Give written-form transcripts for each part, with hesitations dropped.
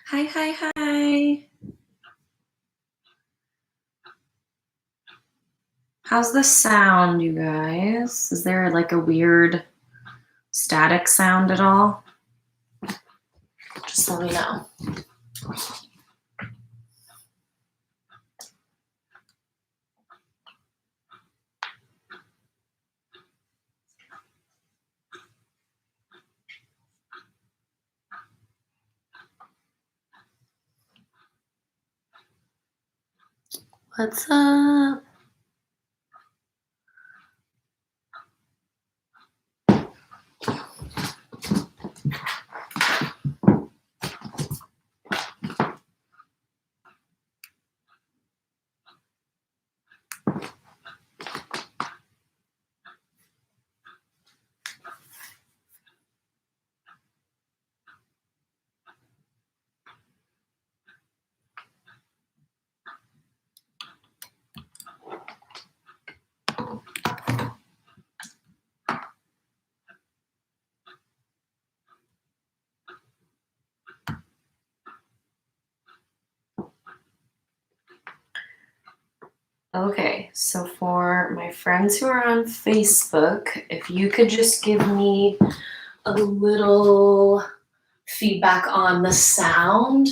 Hi, hi, hi. How's the sound, you guys? Is there like a weird static sound at all? Just let me know. What's up? Okay, so for my friends who are on Facebook, if you could just give me a little feedback on the sound.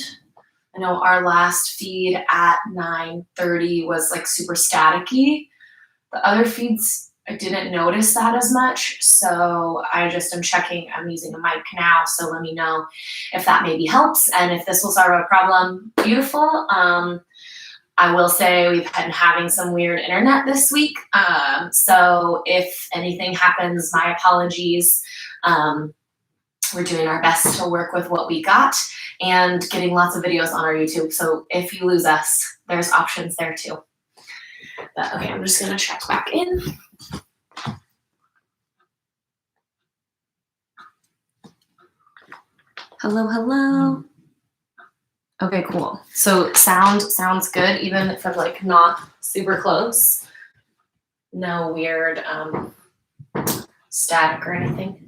I know our last feed at 9:30 was like super staticky. The other feeds, I didn't notice that as much, so I just am checking. I'm using a mic now, so let me know if that maybe helps, and if this will solve a problem, beautiful. I will say we've been having some weird internet this week, so if anything happens, my apologies. We're doing our best to work with what we got and getting lots of videos on our YouTube, so if you lose us, there's options there too. But okay, I'm just gonna check back in. Hello, hello. Okay, cool. So sounds good, even if I'm like not super close. No weird static or anything.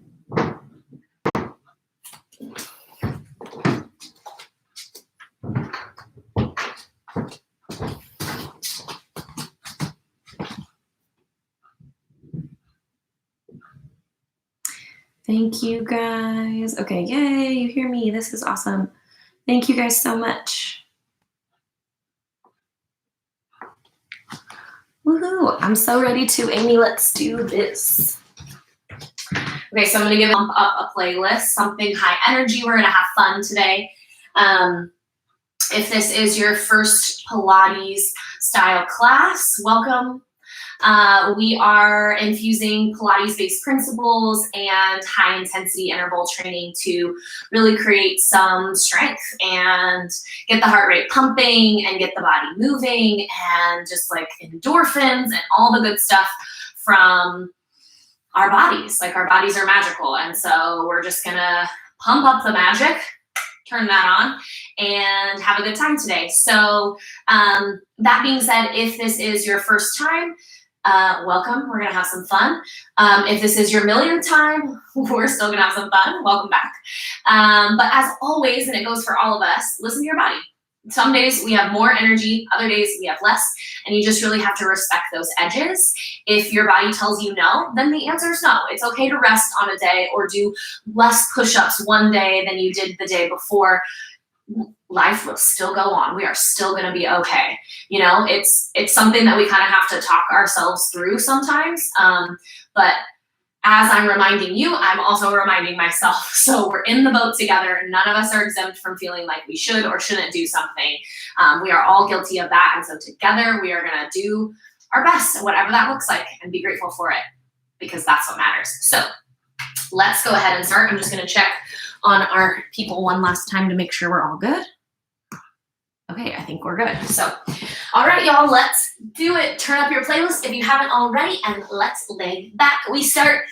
Thank you guys. Okay, yay, you hear me. This is awesome. Thank you guys so much. Woohoo, I'm so ready to, Amy, let's do this. Okay, so I'm gonna give up a playlist, something high energy. We're gonna have fun today. If this is your first Pilates style class, welcome. We are infusing Pilates-based principles and high-intensity interval training to really create some strength and get the heart rate pumping and get the body moving and just like endorphins and all the good stuff from our bodies. Like our bodies are magical, and so we're just gonna pump up the magic, turn that on, and have a good time today. So that being said, if this is your first time, welcome. We're gonna have some fun. If this is your millionth time, we're still gonna have some fun. Welcome back. But as always, and it goes for all of us, listen to your body. Some days we have more energy, other days we have less, and you just really have to respect those edges. If your body tells you no, then the answer is no. It's okay to rest on a day or do less push-ups one day than you did the day before. Life will still go on. We are still going to be okay. You know, it's something that we kind of have to talk ourselves through sometimes. But as I'm reminding you, I'm also reminding myself. So we're in the boat together. None of us are exempt from feeling like we should or shouldn't do something. We are all guilty of that. And so together we are going to do our best, whatever that looks like, and be grateful for it, because that's what matters. So let's go ahead and start. I'm just going to check on our people one last time to make sure we're all good. Okay, I think we're good. So, all right, y'all, let's do it. Turn up your playlist if you haven't already, and let's lay back. We start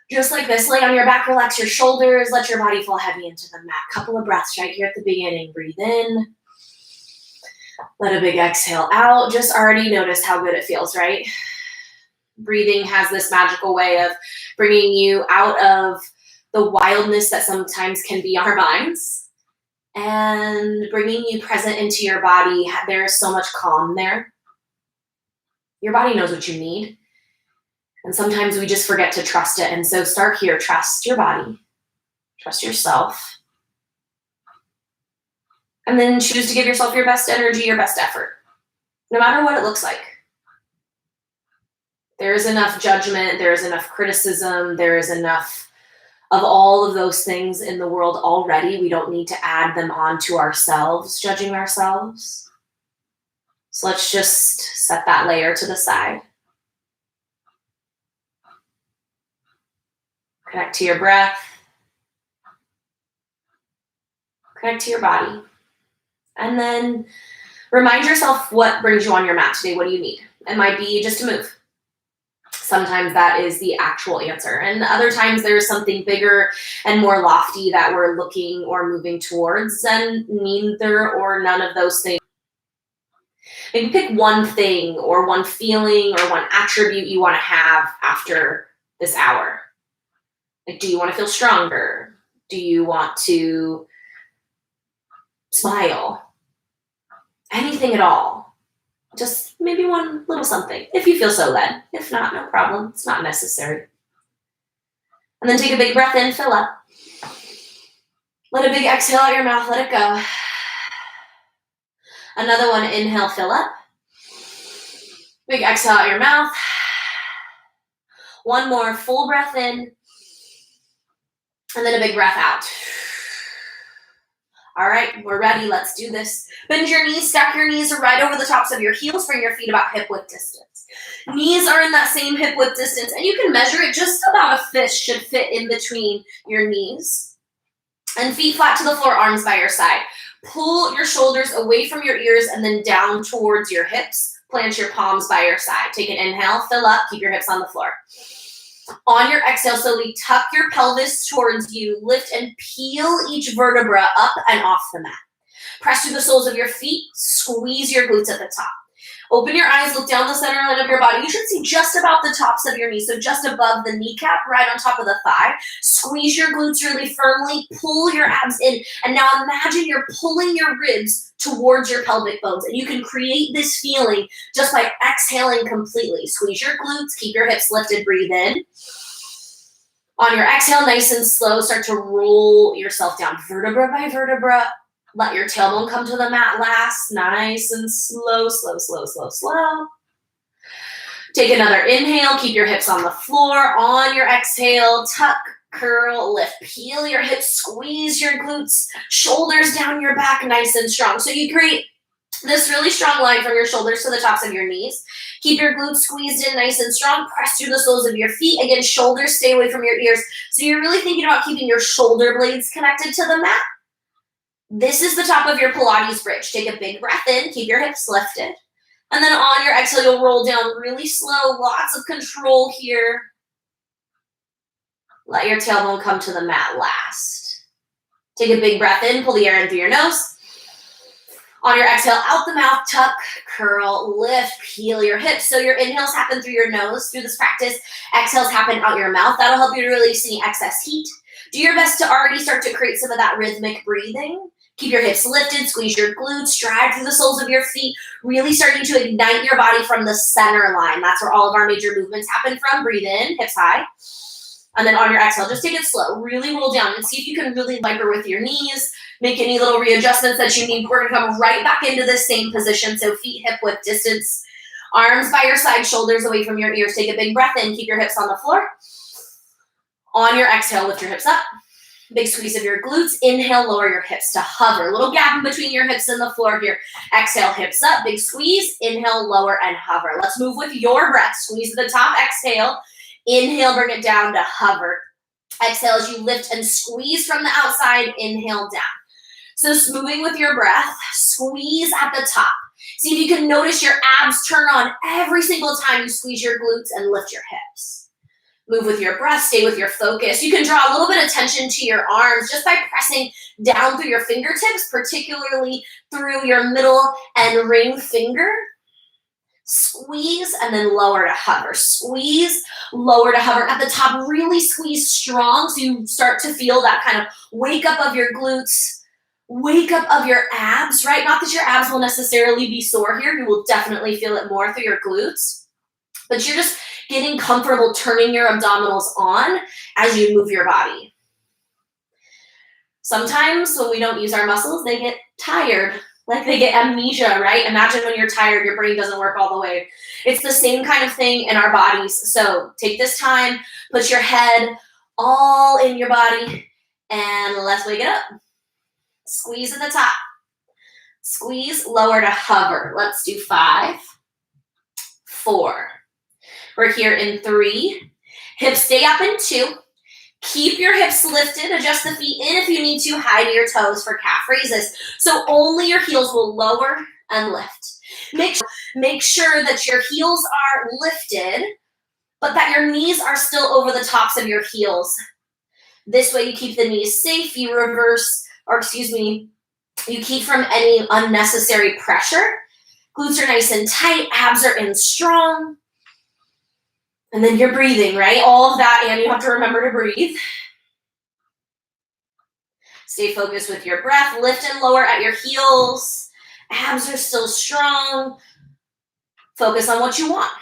just like this. Lay on your back, relax your shoulders, let your body fall heavy into the mat. Couple of breaths right here at the beginning. Breathe in. Let a big exhale out. Just already noticed how good it feels, right? Breathing has this magical way of bringing you out of the wildness that sometimes can be our minds, and bringing you present into your body. There is so much calm there. Your body knows what you need. And sometimes we just forget to trust it. And so start here. Trust your body. Trust yourself. And then choose to give yourself your best energy, your best effort, no matter what it looks like. There is enough judgment. There is enough criticism. There is enough of all of those things in the world already. We don't need to add them on to ourselves, judging ourselves. So let's just set that layer to the side. Connect to your breath. Connect to your body. And then remind yourself what brings you on your mat today. What do you need? It might be just to move. Sometimes that is the actual answer. And other times there's something bigger and more lofty that we're looking or moving towards, and neither or none of those things. Maybe pick one thing or one feeling or one attribute you want to have after this hour. Like, do you want to feel stronger? Do you want to smile? Anything at all. Just maybe one little something, if you feel so led. If not, no problem. It's not necessary. And then take a big breath in, fill up. Let a big exhale out your mouth, let it go. Another one, inhale, fill up. Big exhale out your mouth. One more, full breath in. And then a big breath out. All right, we're ready. Let's do this. Bend your knees, stack your knees right over the tops of your heels. Bring your feet about hip width distance. Knees are in that same hip width distance, and you can measure it. Just about a fist should fit in between your knees. And feet flat to the floor, arms by your side. Pull your shoulders away from your ears and then down towards your hips. Plant your palms by your side. Take an inhale, fill up, keep your hips on the floor. On your exhale, slowly tuck your pelvis towards you. Lift and peel each vertebra up and off the mat. Press through the soles of your feet. Squeeze your glutes at the top. Open your eyes, look down the center line of your body. You should see just about the tops of your knees, so just above the kneecap, right on top of the thigh. Squeeze your glutes really firmly. Pull your abs in. And now imagine you're pulling your ribs towards your pelvic bones. And you can create this feeling just by exhaling completely. Squeeze your glutes. Keep your hips lifted. Breathe in. On your exhale, nice and slow, start to roll yourself down vertebra by vertebra. Let your tailbone come to the mat last. Nice and slow, slow, slow, slow, slow. Take another inhale. Keep your hips on the floor. On your exhale, tuck, curl, lift. Peel your hips. Squeeze your glutes. Shoulders down your back, nice and strong. So you create this really strong line from your shoulders to the tops of your knees. Keep your glutes squeezed in nice and strong. Press through the soles of your feet. Again, shoulders stay away from your ears. So you're really thinking about keeping your shoulder blades connected to the mat. This is the top of your Pilates bridge. Take a big breath in. Keep your hips lifted. And then on your exhale, you'll roll down really slow. Lots of control here. Let your tailbone come to the mat last. Take a big breath in. Pull the air in through your nose. On your exhale, out the mouth, tuck, curl, lift, peel your hips. So your inhales happen through your nose through this practice. Exhales happen out your mouth. That'll help you to release any excess heat. Do your best to already start to create some of that rhythmic breathing. Keep your hips lifted, squeeze your glutes, drive through the soles of your feet, really starting to ignite your body from the center line. That's where all of our major movements happen from. Breathe in, hips high. And then on your exhale, just take it slow. Really roll down and see if you can really viper with your knees. Make any little readjustments that you need. We're going to come right back into this same position. So feet hip width distance. Arms by your side, shoulders away from your ears. Take a big breath in. Keep your hips on the floor. On your exhale, lift your hips up. Big squeeze of your glutes. Inhale, lower your hips to hover. A little gap in between your hips and the floor here. Exhale, hips up. Big squeeze. Inhale, lower, and hover. Let's move with your breath. Squeeze at the top. Exhale. Inhale, bring it down to hover. Exhale as you lift and squeeze from the outside. Inhale, down. So moving with your breath. Squeeze at the top. See if you can notice your abs turn on every single time you squeeze your glutes and lift your hips. Move with your breath, stay with your focus. You can draw a little bit of tension to your arms just by pressing down through your fingertips, particularly through your middle and ring finger. Squeeze and then lower to hover. Squeeze, lower to hover. At the top, really squeeze strong so you start to feel that kind of wake up of your glutes, wake up of your abs, right? Not that your abs will necessarily be sore here. You will definitely feel it more through your glutes, but you're just getting comfortable turning your abdominals on as you move your body. Sometimes when we don't use our muscles, they get tired. Like they get amnesia, right? Imagine when you're tired, your brain doesn't work all the way. It's the same kind of thing in our bodies. So take this time, put your head all in your body, and let's wake it up. Squeeze at the top. Squeeze, lower to hover. Let's do 5, 4. We're here in 3. Hips stay up in 2. Keep your hips lifted, adjust the feet in if you need to, hide your toes for calf raises. So only your heels will lower and lift. Make sure that your heels are lifted, but that your knees are still over the tops of your heels. This way you keep the knees safe, you keep from any unnecessary pressure. Glutes are nice and tight, abs are in strong. And then you're breathing, right? All of that, and you have to remember to breathe. Stay focused with your breath. Lift and lower at your heels. Abs are still strong. Focus on what you want.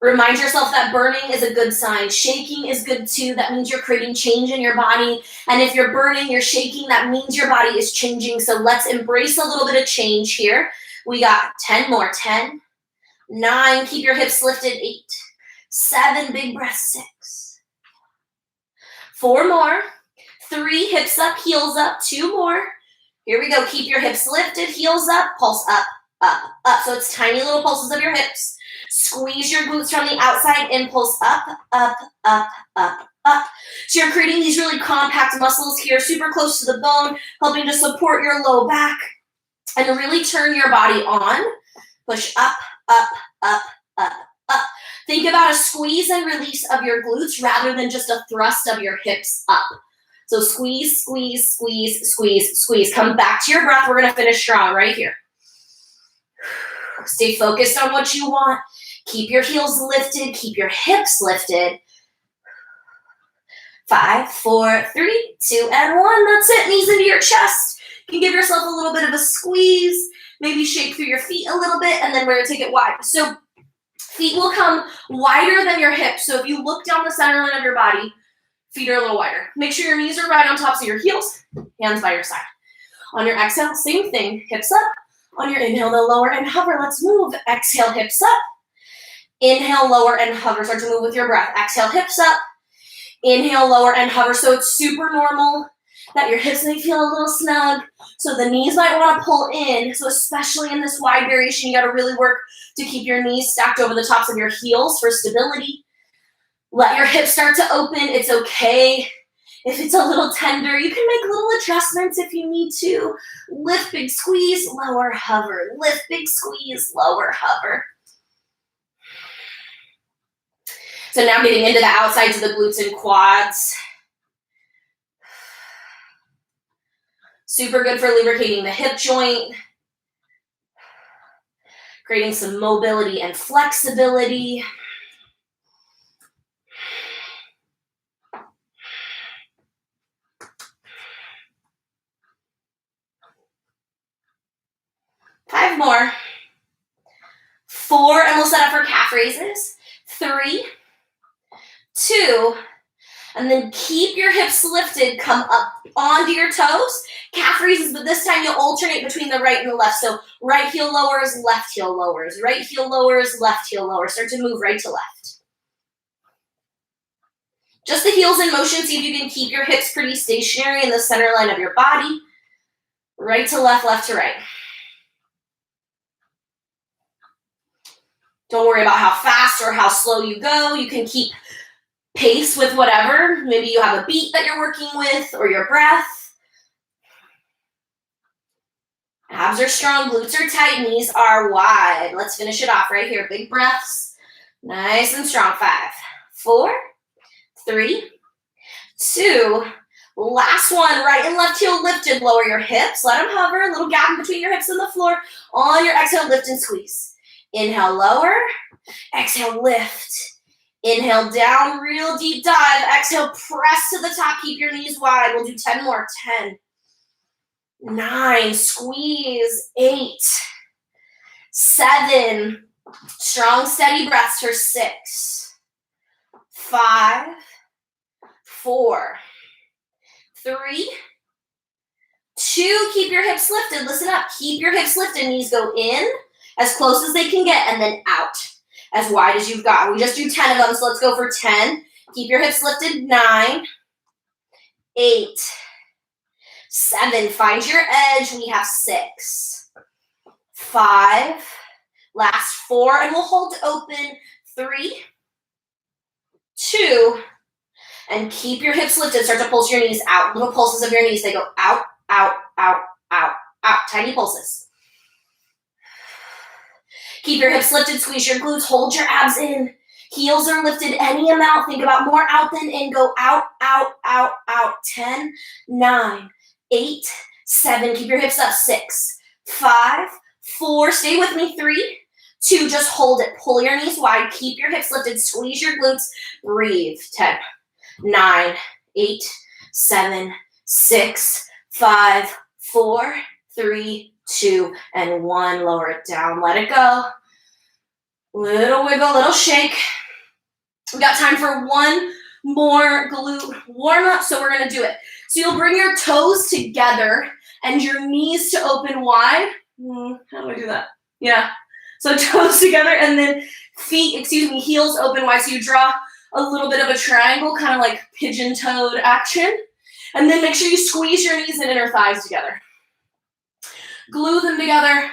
Remind yourself that burning is a good sign. Shaking is good too. That means you're creating change in your body. And if you're burning, you're shaking, that means your body is changing. So let's embrace a little bit of change here. We got 10 more. 10. 9, keep your hips lifted. 8, 7, big breath. 6, 4 more. 3, hips up, heels up. 2 more. Here we go. Keep your hips lifted, heels up, pulse up, up, up. So it's tiny little pulses of your hips. Squeeze your glutes from the outside, impulse up, up, up, up, up. So you're creating these really compact muscles here, super close to the bone, helping to support your low back and really turn your body on. Push up, up, up, up, up. Think about a squeeze and release of your glutes rather than just a thrust of your hips up. So squeeze, squeeze, squeeze, squeeze, squeeze. Come back to your breath. We're going to finish strong right here. Stay focused on what you want. Keep your heels lifted. Keep your hips lifted. 5, 4, 3, 2, and 1. That's it. Knees into your chest. You can give yourself a little bit of a squeeze. Maybe shake through your feet a little bit, and then we're going to take it wide. So feet will come wider than your hips. So if you look down the center line of your body, feet are a little wider. Make sure your knees are right on tops of your heels, hands by your side. On your exhale, same thing, hips up. On your inhale, they'll lower and hover. Let's move. Exhale, hips up. Inhale, lower and hover. Start to move with your breath. Exhale, hips up. Inhale, lower and hover. So it's super normal that your hips may feel a little snug. So the knees might want to pull in. So especially in this wide variation, you got to really work to keep your knees stacked over the tops of your heels for stability. Let your hips start to open. It's okay if it's a little tender. You can make little adjustments if you need to. Lift, big squeeze, lower, hover. Lift, big squeeze, lower, hover. So now getting into the outsides of the glutes and quads. Super good for lubricating the hip joint. Creating some mobility and flexibility. Five more. 4, and we'll set up for calf raises. 3, 2, and then keep your hips lifted. Come up onto your toes. Calf raises, but this time you'll alternate between the right and the left. So right heel lowers, left heel lowers. Right heel lowers, left heel lowers. Start to move right to left. Just the heels in motion. See if you can keep your hips pretty stationary in the center line of your body. Right to left, left to right. Don't worry about how fast or how slow you go. You can keep pace with whatever. Maybe you have a beat that you're working with or your breath. Abs are strong, glutes are tight, knees are wide. Let's finish it off right here. Big breaths. Nice and strong. 5, 4, 3, 2, Last one, right and left heel lifted. Lower your hips, let them hover. A little gap in between your hips and the floor. On your exhale, lift and squeeze. Inhale, lower. Exhale, lift. Inhale, down, real deep dive. Exhale, press to the top. Keep your knees wide. We'll do 10 more. 10, 9, squeeze. 8, 7, strong, steady breaths for 6, 5, 4, 3, 2, keep your hips lifted. Listen up. Keep your hips lifted. Knees go in as close as they can get and then out as wide as you've got. We just do 10 of them, so let's go for 10. Keep your hips lifted. 9, 8, 7. Find your edge. We have 6, 5, last 4, and we'll hold open. 3, 2, and keep your hips lifted. Start to pulse your knees out. Little pulses of your knees. They go out, out, out, out, out. Tiny pulses. Keep your hips lifted. Squeeze your glutes. Hold your abs in. Heels are lifted any amount. Think about more out than in. Go out, out, out, out. 10, 9, 8, 7. Keep your hips up. 6, 5, 4. Stay with me. 3, 2. Just hold it. Pull your knees wide. Keep your hips lifted. Squeeze your glutes. Breathe. 10, 9, 8, 7, 6, 5, 4, 3, 2, and 1. Lower it down. Let it go. Little wiggle, little shake. We got time for one more glute warm up, so we're going to do it. So you'll bring your toes together and your knees to open wide. How do I do that? Yeah. So toes together and then heels open wide. So you draw a little bit of a triangle, kind of like pigeon-toed action. And then make sure you squeeze your knees and inner thighs together. Glue them together.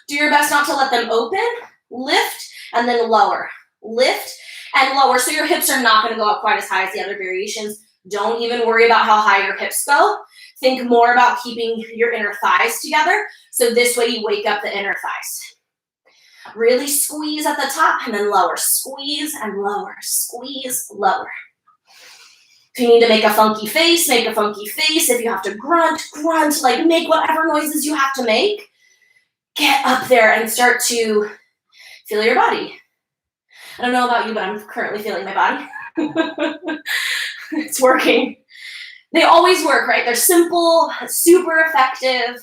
Do your best not to let them open. Lift and then lower. Lift and lower. So your hips are not going to go up quite as high as the other variations. Don't even worry about how high your hips go. Think more about keeping your inner thighs together. So this way you wake up the inner thighs. Really squeeze at the top and then lower. Squeeze and lower. Squeeze, lower. If you need to make a funky face, make a funky face. If you have to grunt, grunt, like make whatever noises you have to make. Get up there and start to feel your body. I don't know about you, but I'm currently feeling my body. It's working. They always work, right? They're simple, super effective.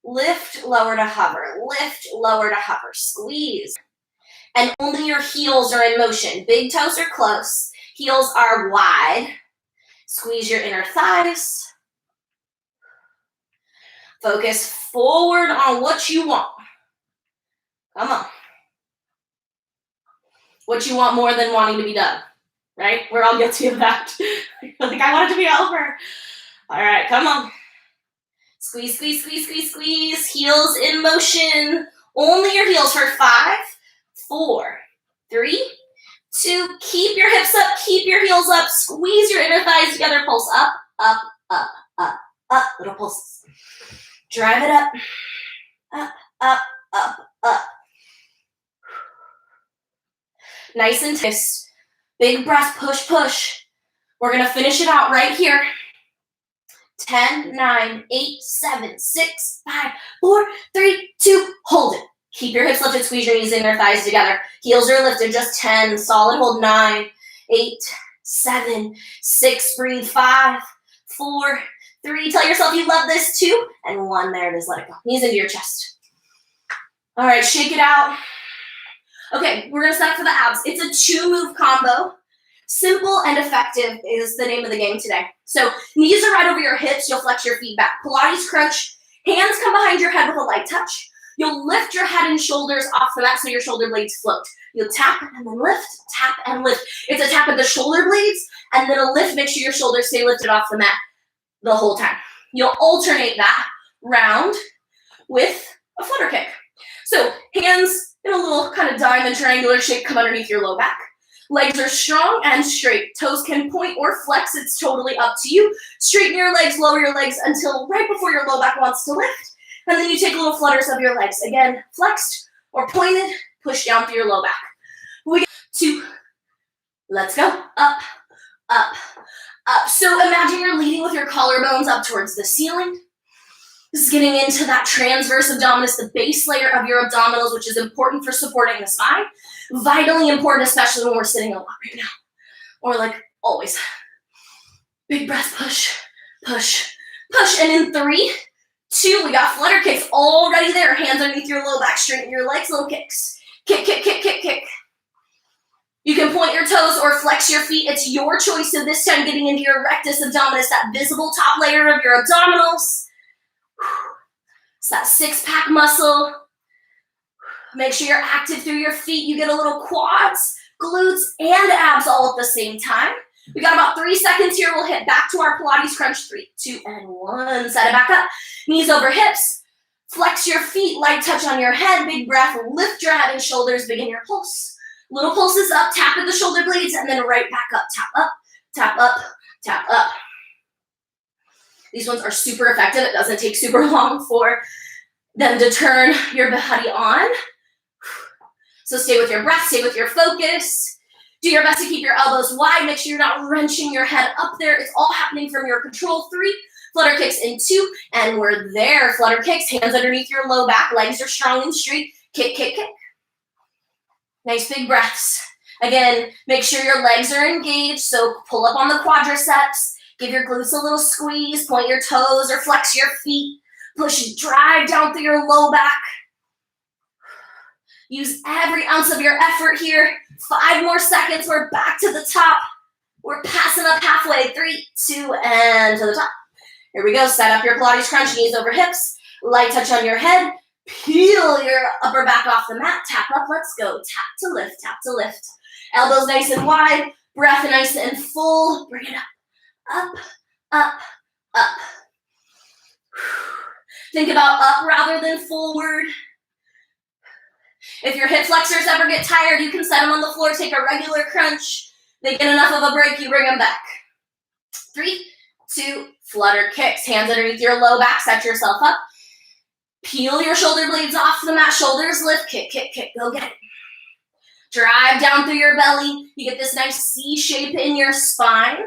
Lift, lower to hover. Lift, lower to hover. Squeeze. And only your heels are in motion. Big toes are close. Heels are wide. Squeeze your inner thighs. Focus forward on what you want. Come on. What you want more than wanting to be done, right? We're all guilty of that. Like, I want it to be over. All right, come on. Squeeze, squeeze, squeeze, squeeze, squeeze. Heels in motion. Only your heels for 5, 4, 3, 2. Keep your hips up. Keep your heels up. Squeeze your inner thighs together. Pulse up, up, up, up, up. Little pulses. Drive it up. Up, up, up, up. Nice and twist. Big breath. Push, push. We're going to finish it out right here. 10, 9, 8, 7, 6, 5, 4, 3, 2. Hold it. Keep your hips lifted. Squeeze your knees and your thighs together. Heels are lifted. Just 10. Solid hold. 9, 8, 7, 6. Breathe. 5, 4, 3. Tell yourself you love this. 2, and 1. There it is. Let it go. Knees into your chest. All right. Shake it out. Okay. We're going to set up for the abs. It's a 2-move combo. Simple and effective is the name of the game today. So knees are right over your hips. You'll flex your feet back. Pilates crunch. Hands come behind your head with a light touch. You'll lift your head and shoulders off the mat so your shoulder blades float. You'll tap and then lift, tap and lift. It's a tap of the shoulder blades and then a lift. Make sure your shoulders stay lifted off the mat the whole time. You'll alternate that round with a flutter kick. So hands in a little kind of diamond triangular shape come underneath your low back. Legs are strong and straight. Toes can point or flex. It's totally up to you. Straighten your legs, lower your legs until right before your low back wants to lift. And then you take little flutters of your legs. Again, flexed or pointed, push down through your low back. We get 2. Let's go. Up, up, up. So imagine you're leading with your collarbones up towards the ceiling. This is getting into that transverse abdominis, the base layer of your abdominals, which is important for supporting the spine. Vitally important, especially when we're sitting a lot right now. Or like always. Big breath, push, push, push. And in 3, 2, we got flutter kicks already there. Hands underneath your low back, straighten your legs, little kicks. Kick, kick, kick, kick, kick. You can point your toes or flex your feet. It's your choice. So this time getting into your rectus abdominis, that visible top layer of your abdominals. It's that 6-pack muscle. Make sure you're active through your feet. You get a little quads, glutes, and abs all at the same time. We got about 3 seconds here. We'll hit back to our Pilates crunch. 3, 2, and 1. Set it back up. Knees over hips. Flex your feet. Light touch on your head. Big breath. Lift your head and shoulders. Begin your pulse. Little pulses up. Tap at the shoulder blades. And then right back up. Tap up. Tap up. Tap up. These ones are super effective. It doesn't take super long for them to turn your body on. So stay with your breath. Stay with your focus. Do your best to keep your elbows wide. Make sure you're not wrenching your head up there. It's all happening from your control. 3, flutter kicks in 2, and we're there. Flutter kicks, hands underneath your low back. Legs are strong and straight. Kick, kick, kick. Nice big breaths. Again, make sure your legs are engaged. So pull up on the quadriceps. Give your glutes a little squeeze. Point your toes or flex your feet. Push, drive down through your low back. Use every ounce of your effort here. 5 more seconds. We're back to the top. We're passing up halfway. 3, 2, and to the top. Here we go. Set up your Pilates crunch. Knees over hips. Light touch on your head. Peel your upper back off the mat. Tap up. Let's go. Tap to lift. Tap to lift. Elbows nice and wide. Breath nice and full. Bring it up. Up, up, up. Think about up rather than forward. If your hip flexors ever get tired, you can set them on the floor, take a regular crunch. They get enough of a break, you bring them back. 3, 2, flutter kicks. Hands underneath your low back, set yourself up. Peel your shoulder blades off the mat, shoulders lift, kick, kick, kick, go get it. Drive down through your belly. You get this nice C shape in your spine.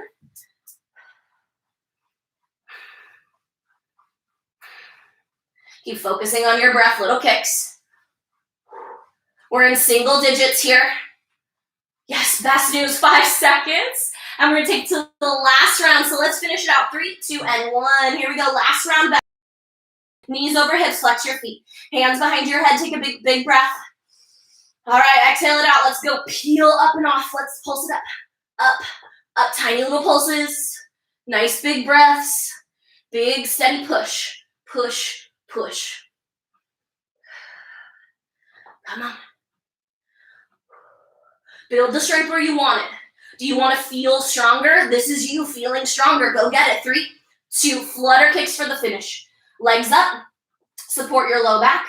Keep focusing on your breath, little kicks. We're in single digits here. Yes, best news, 5 seconds. And we're gonna take to the last round. So let's finish it out. 3, 2, and 1. Here we go, last round back. Knees over hips, flex your feet. Hands behind your head, take a big, big breath. All right, exhale it out. Let's go, peel up and off. Let's pulse it up, up, up. Tiny little pulses. Nice big breaths. Big, steady push, push, push. Come on. Build the strength where you want it. Do you want to feel stronger? This is you feeling stronger. Go get it. 3, 2, flutter kicks for the finish. Legs up. Support your low back.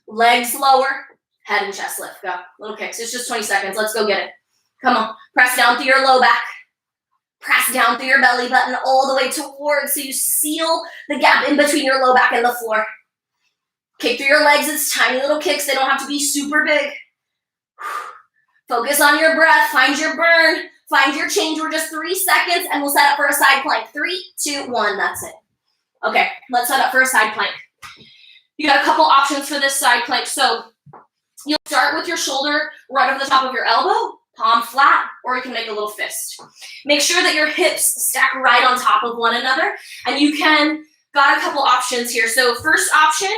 Legs lower. Head and chest lift. Go. Little kicks. It's just 20 seconds. Let's go get it. Come on. Press down through your low back. Press down through your belly button all the way towards so you seal the gap in between your low back and the floor. Kick through your legs. It's tiny little kicks. They don't have to be super big. Focus on your breath. Find your burn. Find your change. We're just 3 seconds and we'll set up for a side plank. 3, 2, 1. That's it. Okay, let's set up for a side plank. You got a couple options for this side plank. So you'll start with your shoulder right over the top of your elbow, palm flat, or you can make a little fist. Make sure that your hips stack right on top of one another. And you got a couple options here. So first option,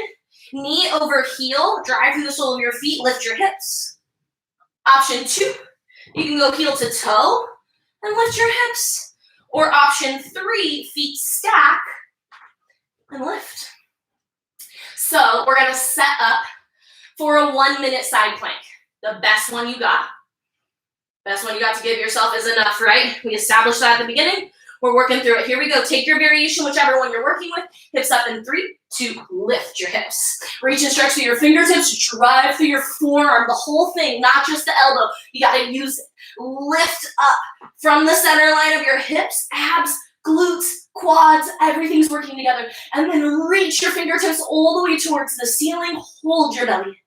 knee over heel, drive through the sole of your feet, lift your hips. Option 2, you can go heel to toe and lift your hips. Or option 3, feet stack and lift. So we're gonna set up for a 1-minute side plank. The best one you got. Best one you got to give yourself is enough, right? We established that at the beginning. We're working through it. Here we go. Take your variation, whichever one you're working with. Hips up in 3, 2, lift your hips. Reach and stretch through your fingertips. Drive through your forearm, the whole thing, not just the elbow. You gotta use it. Lift up from the center line of your hips, abs, glutes, quads, everything's working together. And then reach your fingertips all the way towards the ceiling. Hold your belly.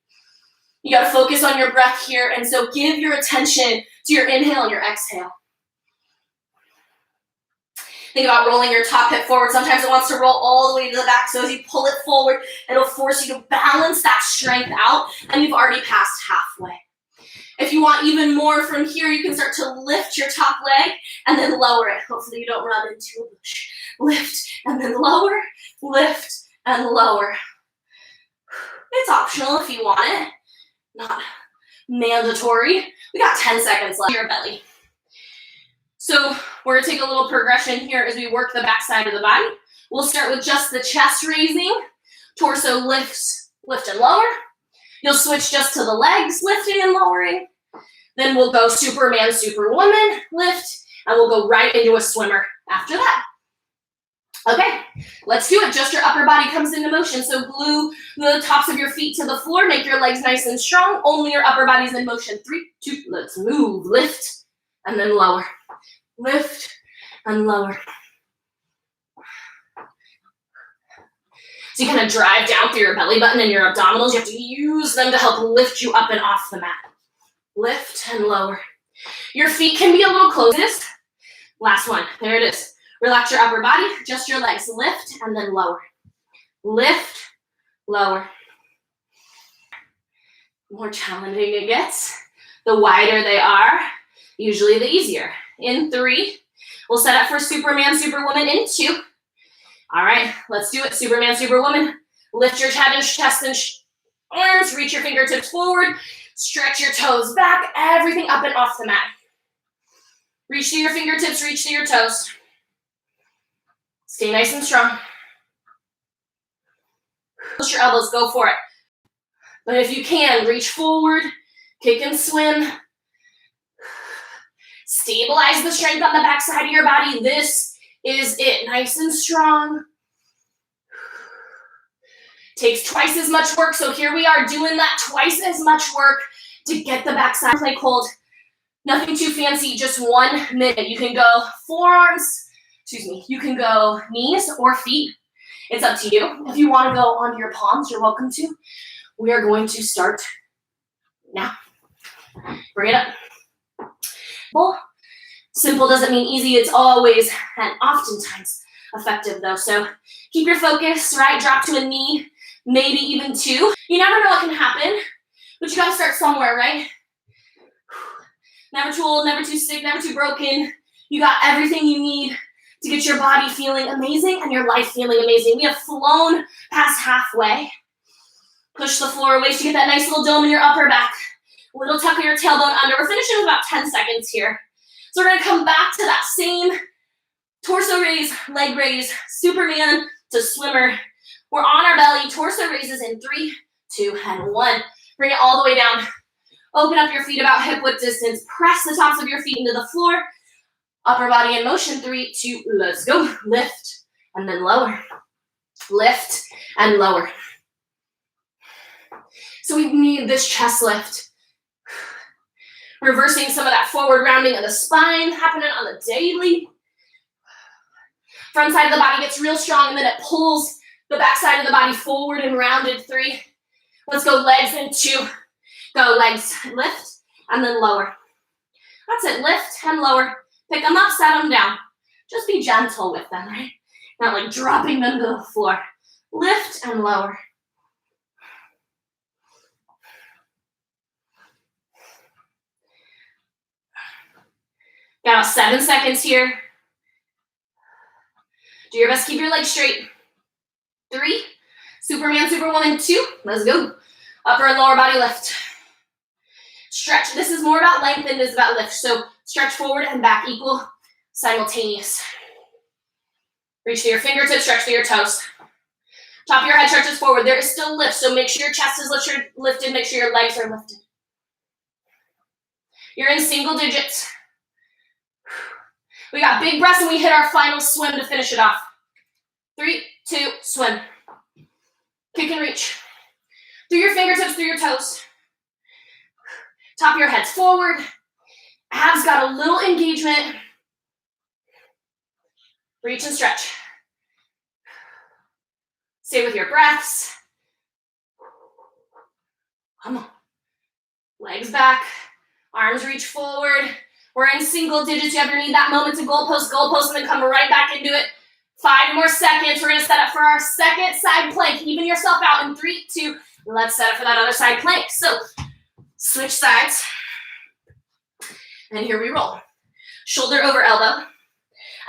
You gotta focus on your breath here. And so give your attention to your inhale and your exhale. Think about rolling your top hip forward. Sometimes it wants to roll all the way to the back, so as you pull it forward, it'll force you to balance that strength out, and you've already passed halfway. If you want even more from here, you can start to lift your top leg and then lower it. Hopefully you don't run into a bush. Lift and then lower, lift and lower. It's optional if you want it, not mandatory. We got 10 seconds left. Your belly. So we're gonna take a little progression here as we work the back side of the body. We'll start with just the chest raising, torso lifts, lift and lower. You'll switch just to the legs, lifting and lowering. Then we'll go Superman, Superwoman, lift, and we'll go right into a swimmer after that. Okay, let's do it. Just your upper body comes into motion. So glue the tops of your feet to the floor. Make your legs nice and strong. Only your upper body's in motion. 3, 2, let's move. Lift, and then lower. Lift, and lower. So you kind of drive down through your belly button and your abdominals. You have to use them to help lift you up and off the mat. Lift and lower. Your feet can be a little closest. Last one. There it is. Relax your upper body. Just your legs. Lift and then lower. Lift, lower. The more challenging it gets, the wider they are, usually the easier. In 3. We'll set up for Superman, Superwoman in 2. All right, let's do it. Superman, Superwoman. Lift your head and chest and arms. Reach your fingertips forward. Stretch your toes back. Everything up and off the mat. Reach to your fingertips. Reach to your toes. Stay nice and strong. Push your elbows. Go for it. But if you can, reach forward. Kick and swim. Stabilize the strength on the back side of your body. This is it. Nice and strong. Takes twice as much work. So here we are doing that twice as much work to get the back side plank hold. Nothing too fancy, just 1 minute. You can go forearms, you can go knees or feet. It's up to you. If you want to go onto your palms, you're welcome to. We are going to start now. Bring it up. Well, simple doesn't mean easy. It's always and oftentimes effective though. So keep your focus, right? Drop to a knee, maybe even 2. You never know what can happen, but you gotta start somewhere, right? Never too old, never too sick, never too broken. You got everything you need to get your body feeling amazing and your life feeling amazing. We have flown past halfway. Push the floor away so you get that nice little dome in your upper back. Little tuck of your tailbone under. We're finishing with about 10 seconds here. So we're gonna come back to that same torso raise, leg raise, Superman to swimmer. We're on our belly, torso raises in 3, 2, and 1. Bring it all the way down. Open up your feet about hip width distance. Press the tops of your feet into the floor. Upper body in motion. 3, 2, let's go. Lift and then lower. Lift and lower. So we need this chest lift. Reversing some of that forward rounding of the spine happening on the daily. Front side of the body gets real strong and then it pulls the back side of the body forward and rounded. 3. Let's go legs in 2. Go legs, lift and then lower. That's it, lift and lower. Pick them up, set them down. Just be gentle with them, right? Not like dropping them to the floor. Lift and lower. Got about 7 seconds here. Do your best, keep your legs straight. 3, Superman, Superwoman, 2, let's go. Upper and lower body lift. Stretch, this is more about length than it is about lift. So stretch forward and back, equal, simultaneous. Reach to your fingertips, stretch to your toes. Top of your head stretches forward. There is still lift, so make sure your chest is lifted, make sure your legs are lifted. You're in single digits. We got big breaths and we hit our final swim to finish it off. 3, 2, swim. Kick and reach. Through your fingertips, through your toes. Top of your head's forward. Abs got a little engagement. Reach and stretch. Stay with your breaths. Come on. Legs back. Arms reach forward. We're in single digits. You ever need that moment to goalpost, and then come right back into it. 5 more seconds. We're going to set up for our second side plank. Even yourself out in 3, 2. Let's set up for that other side plank. So switch sides. And here we roll. Shoulder over elbow.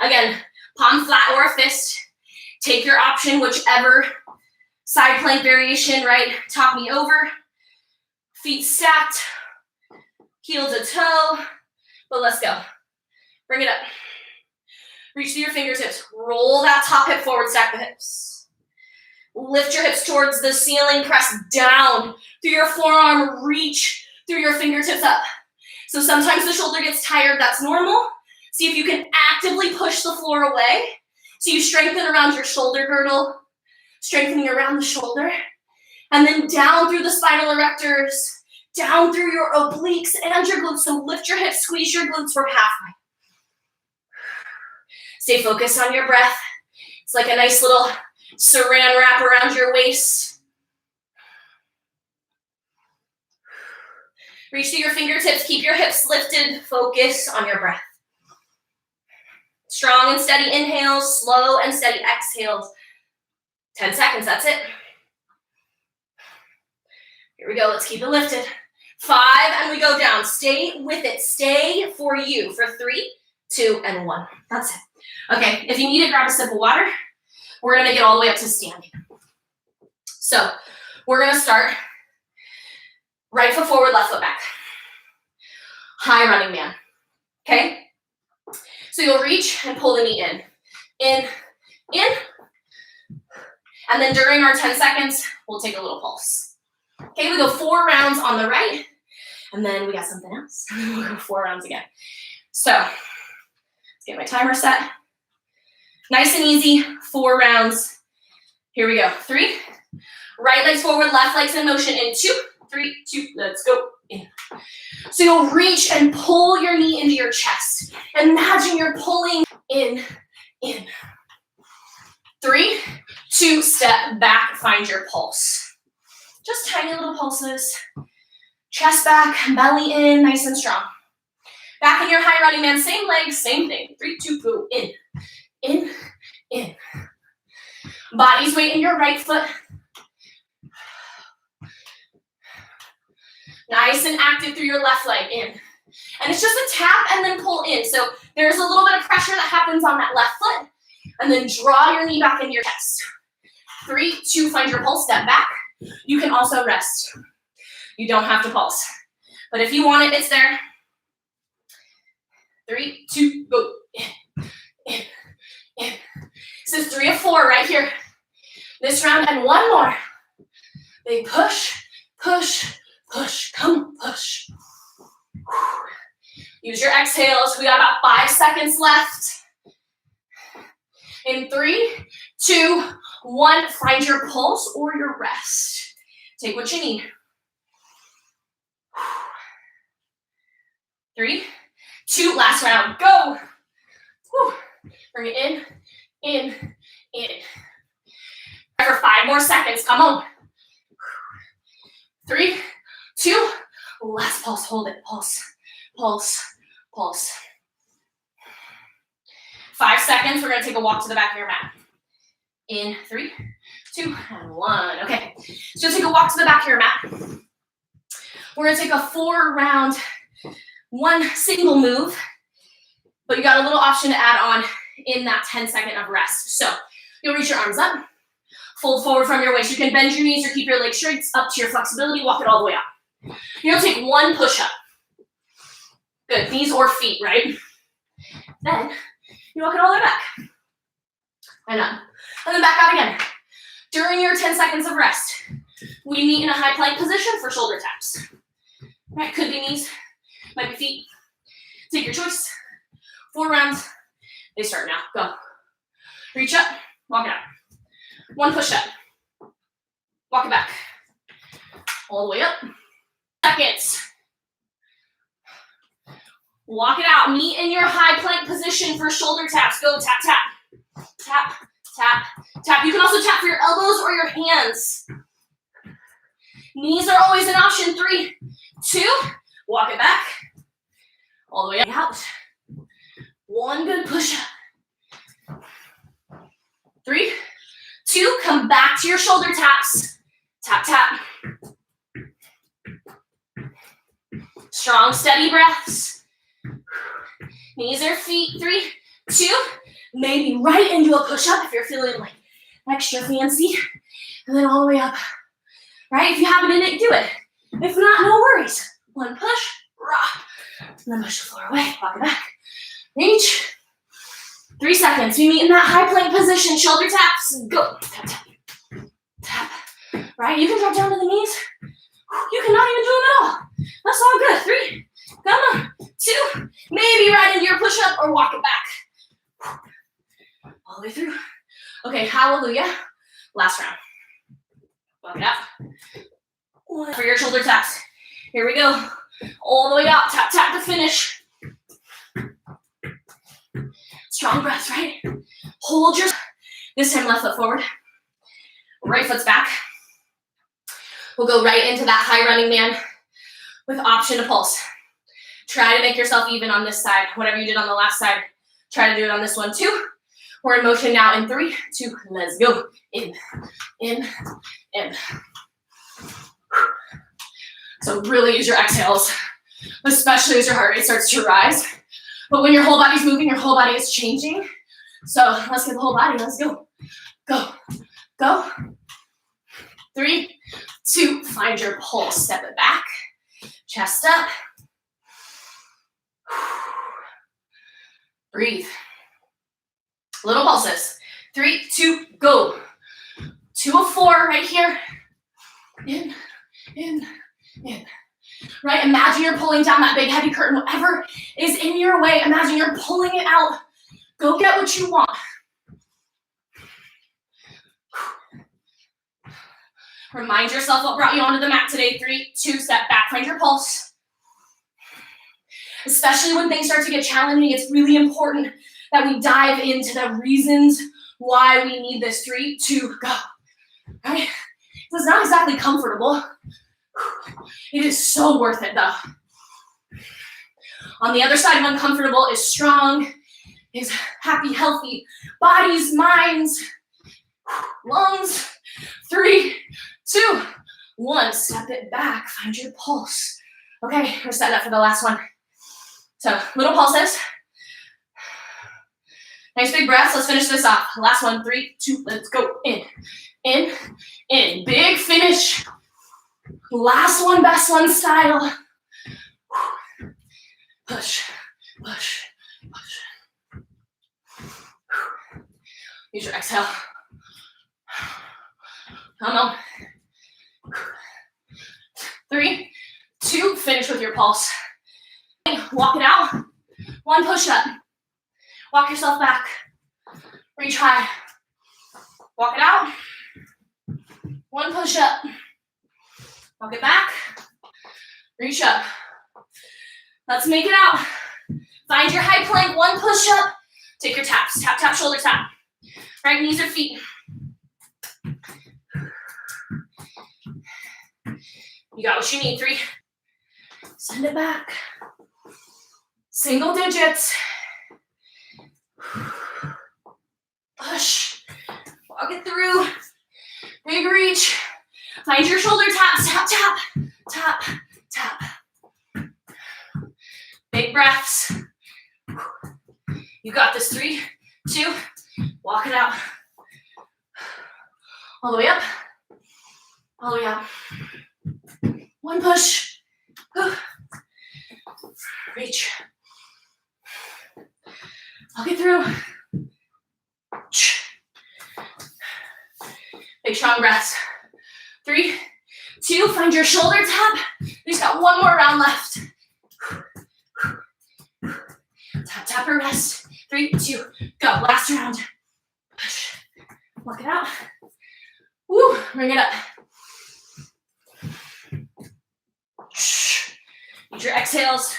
Again, palm flat or a fist. Take your option, whichever side plank variation, right? Top knee over. Feet stacked. Heel to toe. But let's go. Bring it up. Reach through your fingertips. Roll that top hip forward, stack the hips. Lift your hips towards the ceiling. Press down through your forearm. Reach through your fingertips up. So sometimes the shoulder gets tired. That's normal. See if you can actively push the floor away. So you strengthen around your shoulder girdle, strengthening around the shoulder, and then down through the spinal erectors, down through your obliques and your glutes. So lift your hips, squeeze your glutes for halfway. Stay focused on your breath. It's like a nice little saran wrap around your waist. Reach through your fingertips, keep your hips lifted, focus on your breath. Strong and steady inhales, slow and steady exhales. 10 seconds, that's it. Here we go, let's keep it lifted. 5, and we go down. Stay with it, stay for you for 3, 2, and 1. That's it. Okay, if you need it, grab a sip of water. We're gonna get all the way up to standing. So we're gonna start right foot forward, left foot back. High running man, okay? So you'll reach and pull the knee in, and then during our 10 seconds, we'll take a little pulse. Okay, we go 4 rounds on the right, and then we got something else, and then we'll go 4 rounds again. So let's get my timer set. Nice and easy, 4 rounds. Here we go. 3, right legs forward, left legs in motion in 2, 3, 2, let's go, in. So you'll reach and pull your knee into your chest. Imagine you're pulling in. 3, 2, step back, find your pulse. Just tiny little pulses. Chest back, belly in, nice and strong. Back in your high running man, same legs, same thing. 3, 2, go, in. Body's weight in your right foot. Nice and active through your left leg, in. And it's just a tap and then pull in. So there's a little bit of pressure that happens on that left foot. And then draw your knee back into your chest. 3, 2, find your pulse, step back. You can also rest. You don't have to pulse. But if you want it, it's there. 3, 2, go, in. This is 3 of 4 right here. This round, and 1 more. Big push, push, push. Come on, push. Use your exhales. We got about 5 seconds left. In 3, 2, 1, find your pulse or your rest. Take what you need. 3, 2, last round, go. Bring it in. For 5 more seconds, come on. 3, 2, last pulse, hold it, pulse. 5 seconds, we're gonna take a walk to the back of your mat. In 3, 2, and 1. Okay, so take a walk to the back of your mat. We're gonna take a 4 round, 1 single move, but you got a little option to add on in that 10 second of rest. So you'll reach your arms up, fold forward from your waist. You can bend your knees or keep your legs straight, up to your flexibility, walk it all the way up. You're gonna take 1 push-up. Good, knees or feet, right? Then you walk it all the way back. And up. And then back out again. During your 10 seconds of rest, we meet in a high plank position for shoulder taps. Right, could be knees, might be feet. Take your choice. 4 rounds. They start now. Go. Reach up, walk it out. 1 push-up. Walk it back. All the way up. Seconds. Walk it out. Meet in your high plank position for shoulder taps. Go, tap, tap. Tap, tap, tap. You can also tap for your elbows or your hands. Knees are always an option. 3, 2, walk it back. All the way out. One good push-up. 3, 2, come back to your shoulder taps. Tap, tap. Strong, steady breaths. Knees or feet. 3, 2, maybe right into a push-up if you're feeling like extra fancy. And then all the way up. Right? If you have it in it, do it. If not, no worries. One push, rock. And then push the floor away. Walk it back. Reach. 3 seconds. We meet in that high plank position. Shoulder taps. Go. Tap, tap. Tap. Right? You can drop down to the knees. You cannot even do them at all. That's all good. 3. Come on. 2. Maybe right into your push-up or walk it back. All the way through. Okay, hallelujah. Last round. Walk it out. 1 for your shoulder taps. Here we go. All the way out. Tap, tap to finish. Strong breaths, right? Hold your, this time left foot forward. Right foot's back. We'll go right into that high running man with option to pulse. Try to make yourself even on this side. Whatever you did on the last side, try to do it on this one too. We're in motion now in 3, 2, let's go. In, in, in. So really use your exhales, especially as your heart rate starts to rise. But when your whole body's moving, your whole body is changing. So let's get the whole body, let's go. Go, go. 3, 2, find your pulse, step it back. Chest up. Breathe. Little pulses. 3, 2, go. 2 of 4 right here. In, in, in. Right? Imagine you're pulling down that big heavy curtain. Whatever is in your way, imagine you're pulling it out. Go get what you want. Remind yourself what brought you onto the mat today. 3, 2, step back, find your pulse. Especially when things start to get challenging, it's really important that we dive into the reasons why we need this. 3, 2, go. Right? It's not exactly comfortable. It is so worth it though. On the other side of uncomfortable is strong, is happy, healthy bodies, minds, lungs. 3, 2, 1, step it back, find your pulse. Okay, we're setting up for the last one. So little pulses. Nice big breaths, let's finish this off. Last one, 3, 2, let's go. In, in, in, big finish. Last one, best one style. Push, push, push. Use your exhale. Come on. 3, 2, finish with your pulse. Walk it out. 1 push up. Walk yourself back. Reach high. Walk it out. 1 push up. Walk it back. Reach up. Let's make it out. Find your high plank. 1 push up. Take your taps. Tap, tap, shoulder tap. Right knees or feet. You got what you need. 3. Send it back. Single digits. Push. Walk it through. Big reach. Find your shoulder taps. Tap, tap, tap, tap. Big breaths. You got this. 3, 2, walk it out. All the way up. All the way out. 1 push. Reach. Walk it through. Big strong breaths. 3, 2, find your shoulder tap. You just got 1 more round left. Tap, tap, or rest. 3, 2, go. Last round. Push. Walk it out. Woo, bring it up. Use your exhales.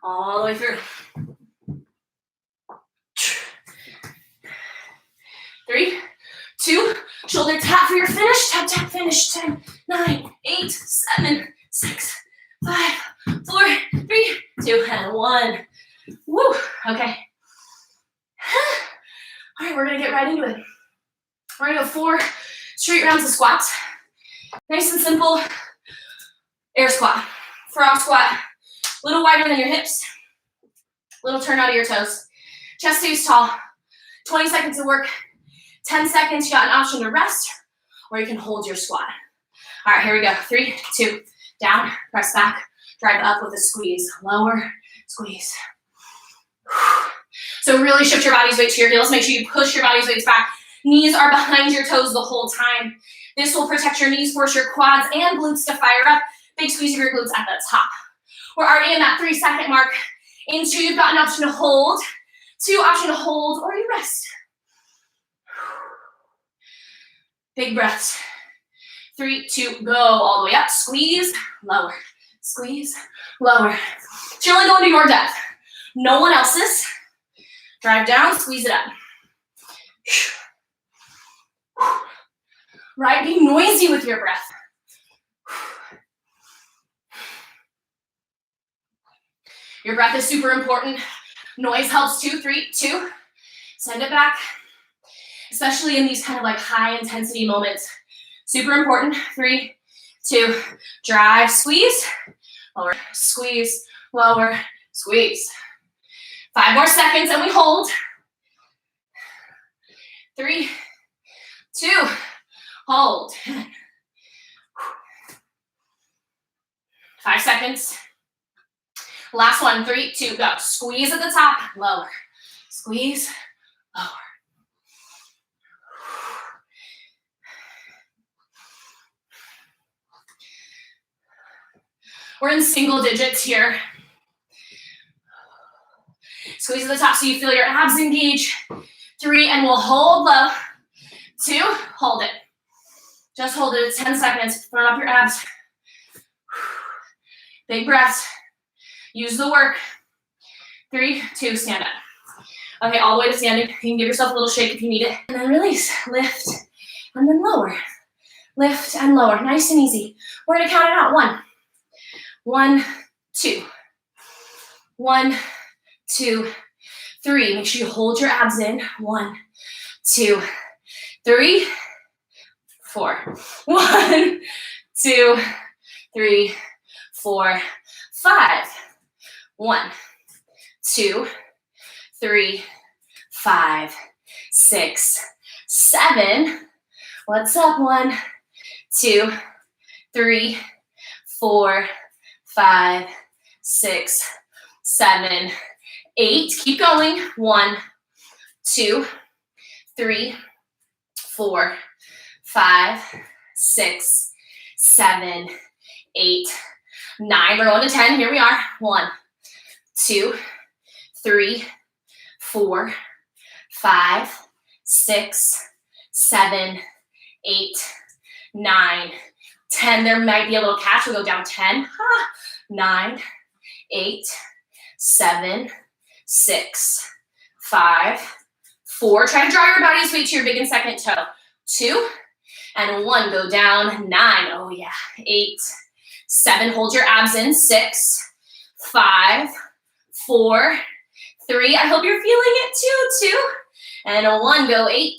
All the way through. 3, 2, shoulder tap for your finish. Tap, tap, finish. 10, 9, 8, 7, 6, 5, 4, 3, 2, and 1. Woo, okay. All right, we're gonna get right into it. We're gonna go 4 straight rounds of squats. Nice and simple. Air squat, frog squat, a little wider than your hips, little turn out of your toes. Chest stays tall. 20 seconds of work, 10 seconds, you got an option to rest, or you can hold your squat. All right, here we go. 3, 2, down, press back, drive up with a squeeze, lower, squeeze. So really shift your body's weight to your heels. Make sure you push your body's weight back. Knees are behind your toes the whole time. This will protect your knees, force your quads and glutes to fire up. Big squeeze of your glutes at the top. We're already in that 3-second mark. In 2, you've got an option to hold. 2, option to hold, or you rest. Big breaths. 3, 2, go all the way up. Squeeze, lower. Squeeze, lower. So you're only going to your depth. No one else's. Drive down, squeeze it up. Right, be noisy with your breath. Your breath is super important. Noise helps too. 3, 2, send it back. Especially in these kind of like high intensity moments. Super important. 3, 2, drive, squeeze, lower, squeeze, lower, squeeze. 5 more seconds and we hold. 3, 2, hold. 5 seconds. Last one, 3, 2, go. Squeeze at the top, lower. Squeeze, lower. We're in single digits here. Squeeze at the top so you feel your abs engage. 3, and we'll hold low. 2, hold it. Just hold it. It's 10 seconds. Throw up your abs. Big breaths. Use the work. 3, 2, stand up. Okay, all the way to standing. You can give yourself a little shake if you need it. And then release. Lift. And then lower. Lift and lower. Nice and easy. We're going to count it out. 1. 1, 2. 1, 2, 3. Make sure you hold your abs in. 1, 2, 3, 4. 1, 2, 3, 4, 5. 1, 2, 3, 5, 6, 7. What's up? 1, 2, 3, 4, 5, 6, 7, 8. Keep going. 1, 2, 3, 4, 5, 6, 7, 8, 9. We're going to 10. Here we are. 1, 2, 3, 4, 5, 6, 7, 8, 9, 10. There might be a little catch. We'll go down 10. 9, 8, 7, 6, 5, 4. Try to draw your body's weight to your big and second toe. 2, and 1. Go down. 9. Oh yeah. 8, 7. Hold your abs in. 6, 5, 4, 3. I hope you're feeling it too. 2, and a 1. Go 8,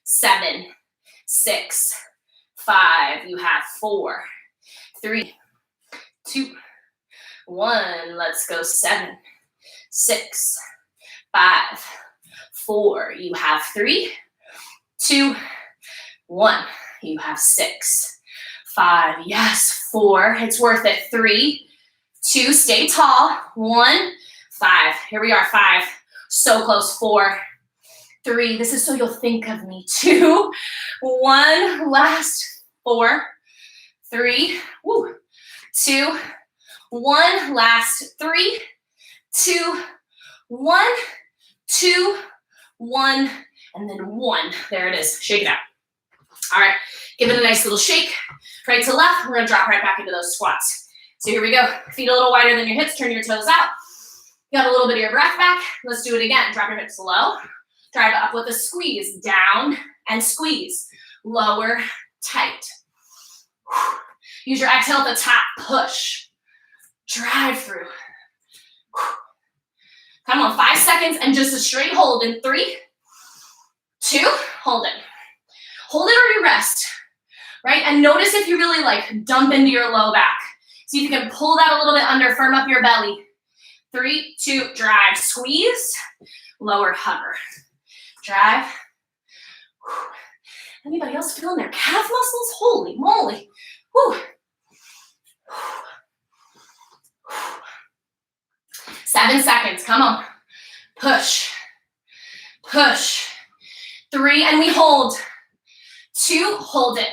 7, 6, 5. You have 4, 3, 2, 1. Let's go 7, 6, 5, 4. You have 3, 2, 1. You have 6, 5. Yes. 4. It's worth it. 3, 2. Stay tall. 1, 5. Here we are. 5. So close. 4, 3. This is so you'll think of me. 2, 1. Last. 4, 3. Woo. 2, 1. Last. 3, 2, 1. 2, 1. And then 1. There it is. Shake it out. All right. Give it a nice little shake. Right to left. We're going to drop right back into those squats. So here we go. Feet a little wider than your hips. Turn your toes out. You got a little bit of your breath back. Let's do it again. Drop your hips low. Drive up with a squeeze. Down and squeeze. Lower, tight. Use your exhale at the top. Push. Drive through. Come on, 5 seconds and just a straight hold in 3, 2, hold it. Hold it or you rest, right? And notice if you really like dump into your low back. See if you can pull that a little bit under, firm up your belly. 3, 2, drive, squeeze, lower, hover. Drive. Anybody else feeling their calf muscles? Holy moly. Whew. 7 seconds, come on. Push, push. 3, and we hold. 2, hold it.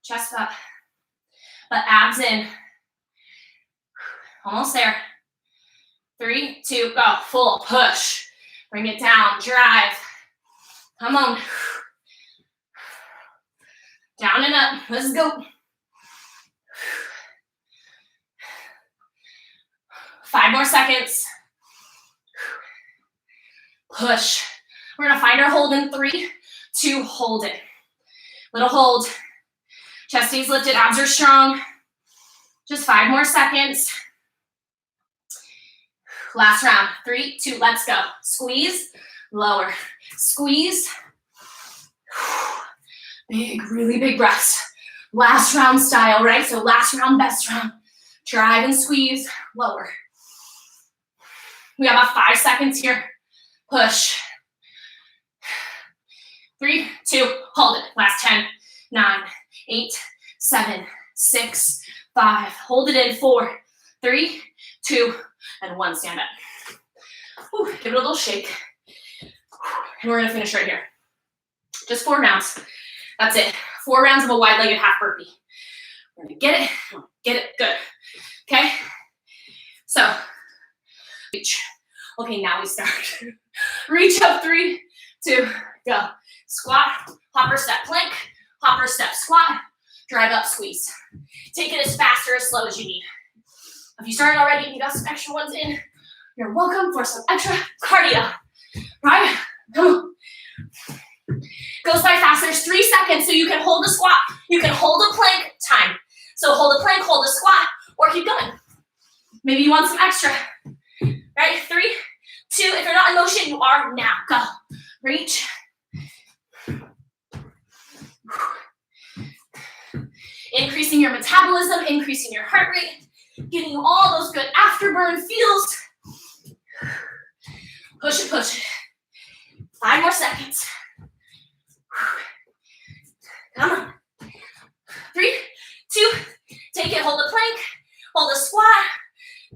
Chest up, but abs in. Almost there. 3, 2, go, full push. Bring it down, drive. Come on. Down and up, let's go. 5 more seconds. Push. We're gonna find our hold in 3, 2, hold it. Little hold. Chest stays lifted, abs are strong. Just 5 more seconds. Last round. 3, 2, let's go. Squeeze, lower. Squeeze. Big, really big breaths. Last round style, right? So last round, best round. Drive and squeeze, lower. We have about 5 seconds here. Push. 3, 2, hold it. Last 10, 9, 8, 7, 6, 5. Hold it in. 4, 3, 2, and 1. Stand up. Whew, give it a little shake. And we're gonna finish right here. Just 4 rounds. That's it. 4 rounds of a wide-legged half burpee. We're gonna get it. Get it. Good. Okay? So, reach. Okay, now we start. Reach up. 3, 2, go. Squat, hopper step, plank, hopper step, squat, drive up, squeeze. Take it as fast or as slow as you need. If you started already and you got some extra ones in, you're welcome for some extra cardio. Right? Come on. Goes by fast. There's 3 seconds, so you can hold a squat. You can hold a plank. Time. So hold a plank, hold a squat, or keep going. Maybe you want some extra. Right? 3, 2. If you're not in motion, you are now. Go. Reach. Increasing your metabolism, increasing your heart rate, getting you all those good afterburn feels. Push it, push it. 5 more seconds. Come on. 3, 2, take it, hold the plank, hold the squat,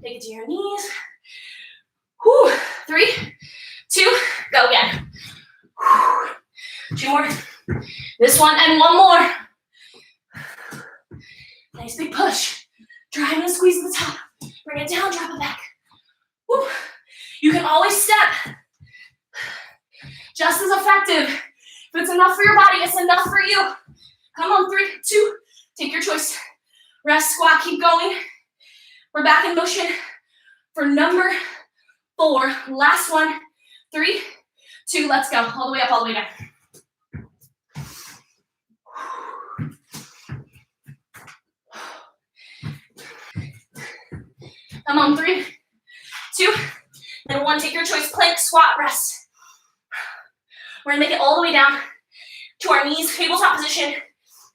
take it to your knees. Whew. 3, 2, go again. Whew. 2 more. This one and 1 more. Nice big push. Drive and squeeze at the top. Bring it down, drop it back. Woo. You can always step. Just as effective. If it's enough for your body, it's enough for you. Come on, 3, 2, take your choice. Rest, squat, keep going. We're back in motion for number 4. Last one. 3, 2, let's go. All the way up, all the way down. Come on, 3, 2, then 1. Take your choice. Plank, squat, rest. We're gonna make it all the way down to our knees, tabletop position.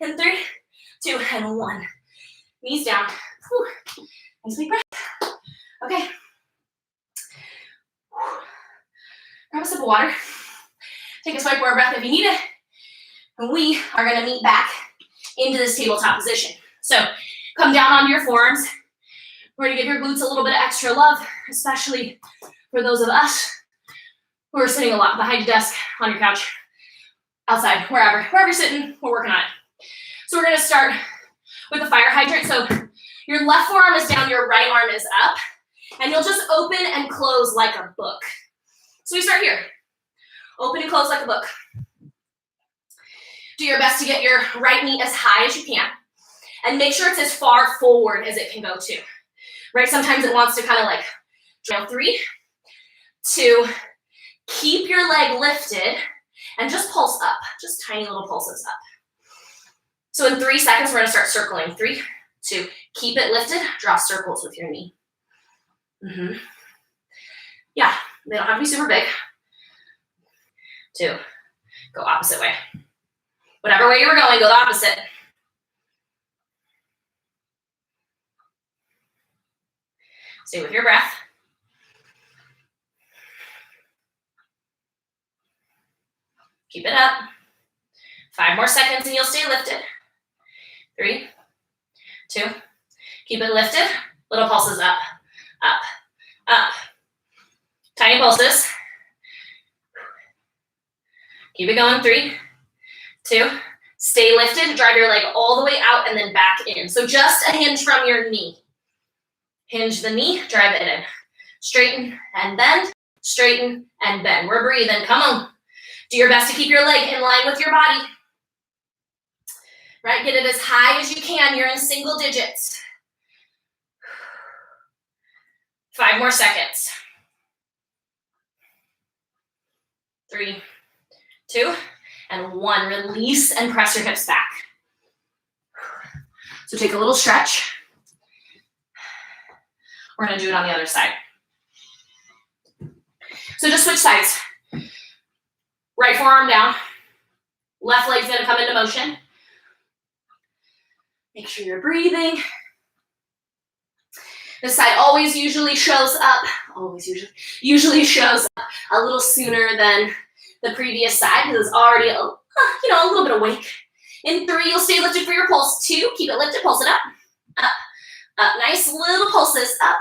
In 3, 2, and 1. Knees down. Whew. Nice big breath. Okay. Grab a sip of water. Take a swipe or a breath if you need it. And we are gonna meet back into this tabletop position. So come down onto your forearms. We're gonna give your glutes a little bit of extra love, especially for those of us who are sitting a lot behind your desk, on your couch, outside, wherever you're sitting, we're working on it. So we're gonna start with the fire hydrant. So your left forearm is down, your right arm is up, and you'll just open and close like a book. So we start here. Open and close like a book. Do your best to get your right knee as high as you can, and make sure it's as far forward as it can go too. Right? Sometimes it wants to kind of like, 3, 2, keep your leg lifted, and just pulse up, just tiny little pulses up. So in 3 seconds, we're gonna start circling. 3, 2. Keep it lifted. Draw circles with your knee. Yeah, they don't have to be super big. 2. Go opposite way. Whatever way you were going, go the opposite. Stay with your breath. Keep it up. 5 more seconds and you'll stay lifted. 3, 2. Keep it lifted. Little pulses up, up, up. Tiny pulses. Keep it going. 3, 2. Stay lifted. Drive your leg all the way out and then back in. So just a hinge from your knee. Hinge the knee, drive it in. Straighten and bend, straighten and bend. We're breathing. Come on. Do your best to keep your leg in line with your body. Right? Get it as high as you can. You're in single digits. 5 more seconds. 3, 2, and 1. Release and press your hips back. So take a little stretch. We're going to do it on the other side. So just switch sides. Right forearm down. Left leg's going to come into motion. Make sure you're breathing. This side always usually shows up, usually shows up a little sooner than the previous side because it's already, a little bit awake. In 3, you'll stay lifted for your pulse. 2, keep it lifted, pulse it up, up, up. Nice little pulses, up,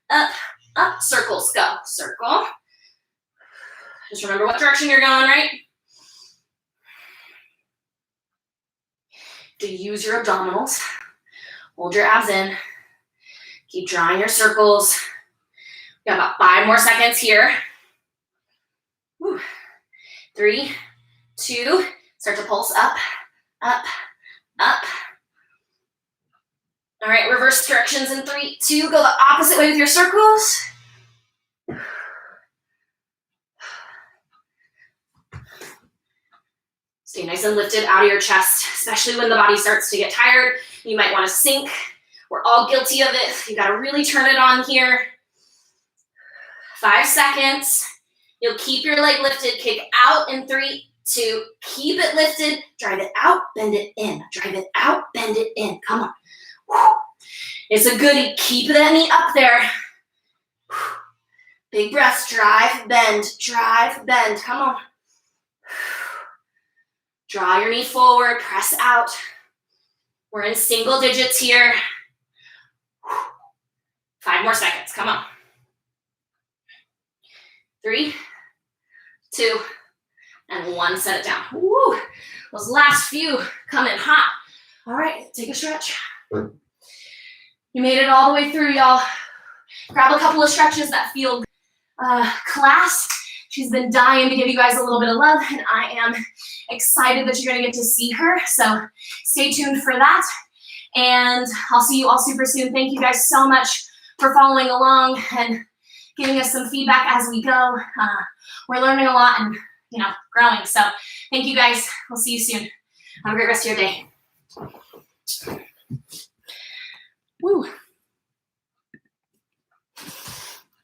up, up. Circles, go. Circle. Just remember what direction you're going, right? To use your abdominals. Hold your abs in. Keep drawing your circles. We got about 5 more seconds here. 3, 2, start to pulse up, up, up. All right, reverse directions in 3, 2, go the opposite way with your circles. Stay nice and lifted out of your chest, especially when the body starts to get tired. You might want to sink. We're all guilty of it. You got to really turn it on here. 5 seconds. You'll keep your leg lifted. Kick out in 3, 2. Keep it lifted. Drive it out. Bend it in. Drive it out. Bend it in. Come on. Woo. It's a goodie. Keep that knee up there. Woo. Big breaths. Drive, bend. Drive, bend. Come on. Draw your knee forward. Press out. We're in single digits here. 5 more seconds. Come on. 3, 2, and 1. Set it down. Woo! Those last few come in hot. All right, take a stretch. You made it all the way through, y'all. Grab a couple of stretches that feel class. She's been dying to give you guys a little bit of love, and I am excited that you're going to get to see her. So stay tuned for that, and I'll see you all super soon. Thank you guys so much for following along and giving us some feedback as we go. We're learning a lot and, growing. So thank you guys. We'll see you soon. Have a great rest of your day. Woo.